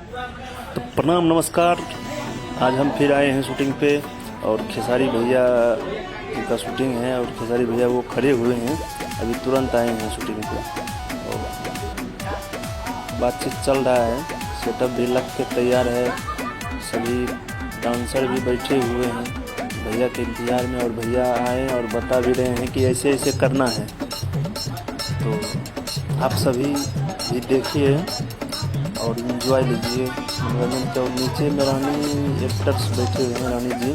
तो प्रणाम नमस्कार। आज हम फिर आए हैं शूटिंग पे और खेसारी भैया का शूटिंग है और खेसारी भैया वो खड़े हुए हैं, अभी तुरंत आए हैं शूटिंग पे और बातचीत चल रहा है। सेटअप भी लग के तैयार है, सभी डांसर भी बैठे हुए हैं भैया के इंतज़ार में और भैया आए और बता भी रहे हैं कि ऐसे ऐसे करना है। तो आप सभी भी देखिए और इन्जॉय लीजिए मनोरंजन के। और नीचे में रानी एक्टर्स बैठे हुए हैं, रानी जी,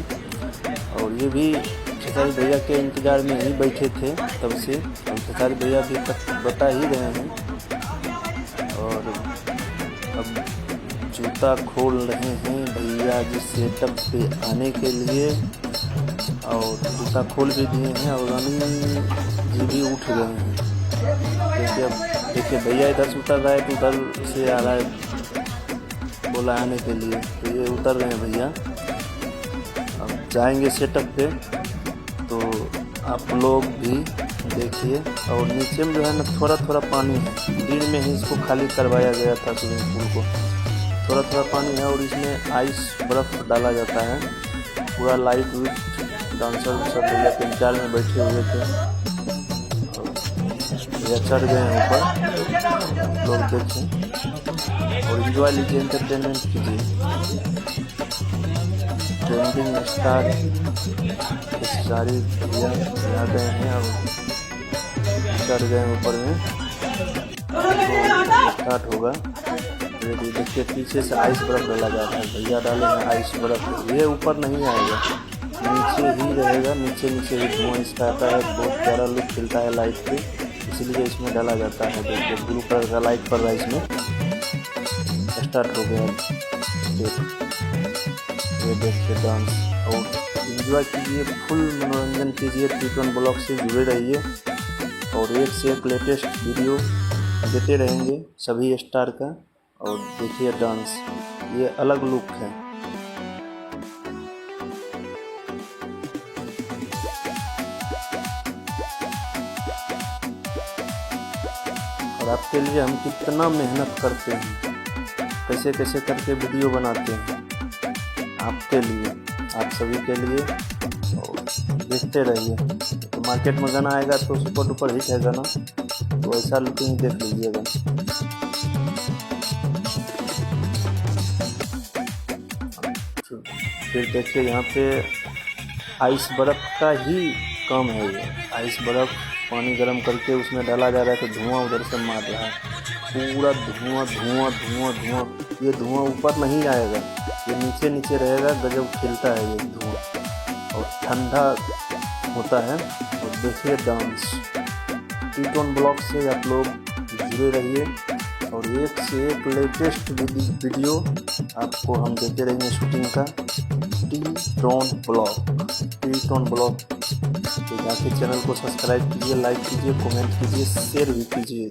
और ये भी खेसारी भैया के इंतज़ार में ही बैठे थे तब से, और खेसारी भैया भी तक बता ही रहे हैं। और अब जूता खोल रहे हैं भैया जी सेटअप पे आने के लिए, और जूता खोल भी दिए हैं और रानी जी भी उठ गए हैं क्योंकि अब देखिए भैया इधर से उतर रहा है तो उधर से आ रहा है बोला आने के लिए, तो ये उतर रहे हैं भैया। अब जाएंगे सेटअप पे तो आप लोग भी देखिए। और नीचे में जो है ना थोड़ा थोड़ा पानी है, दिन में ही इसको खाली करवाया गया था स्विमिंग पूल को, थोड़ा थोड़ा पानी है और इसमें आइस बर्फ़ डाला जाता है। पूरा लाइट विट डांसर सब भैया के इंतजार में बैठे हुए थे, भैया चढ़ गए हैं ऊपर, लोग देखें और एंजॉय लीजिए, एंटरटेनमेंट कीजिए। ट्रेंडिंग स्टार सारी भैया आ गए हैं और चढ़ गए हैं ऊपर में, तो स्टार्ट होगा। देखिए पीछे से आइस बर्फ डाला जा रहा है, भैया डाले हैं आइस बर्फ, ये ऊपर नहीं आएगा, नीचे ही रहेगा, नीचे नीचे ही धुआं इसका आता है, बहुत प्यारा लुक खिलता है लाइट पे, इसलिए इसमें डाला जाता है। देखिए ब्लू कलर का लाइट पड़ रहा है इसमें। स्टार्ट हो गया ये देखिए डांस और एंजॉय कीजिए, फुल मनोरंजन कीजिए। T1 ब्लॉग से जुड़े रहिए और एक से एक लेटेस्ट वीडियो देते रहेंगे सभी स्टार का। और देखिए डांस, ये अलग लुक है। और आपके लिए हम कितना मेहनत करते हैं, कैसे कैसे करके वीडियो बनाते हैं आपके लिए, आप सभी के लिए, और देखते रहिए। तो मार्केट में गाना आएगा तो सुपर डुपर हिट है गाना, तो ऐसा लुकिंग देख लीजिएगा। फिर देखिए यहाँ पे आइस बर्फ़ का ही काम है, ये आइस बर्फ़ पानी गर्म करके उसमें डाला जा रहा है, तो धुआं उधर से मार रहा है, पूरा धुआं धुआं धुआं धुआं। ये धुआं ऊपर नहीं आएगा, ये नीचे नीचे रहेगा, गजब खिलता है ये धुआं और ठंडा होता है। और देखिए डांस, T1 ब्लॉग से आप लोग जुड़े रहिए और एक से एक लेटेस्ट वीडियो आपको हम देते रहेंगे शूटिंग का। T1 ब्लॉग तो जाके चैनल को सब्सक्राइब कीजिए, लाइक कीजिए, कमेंट कीजिए, शेयर भी कीजिए।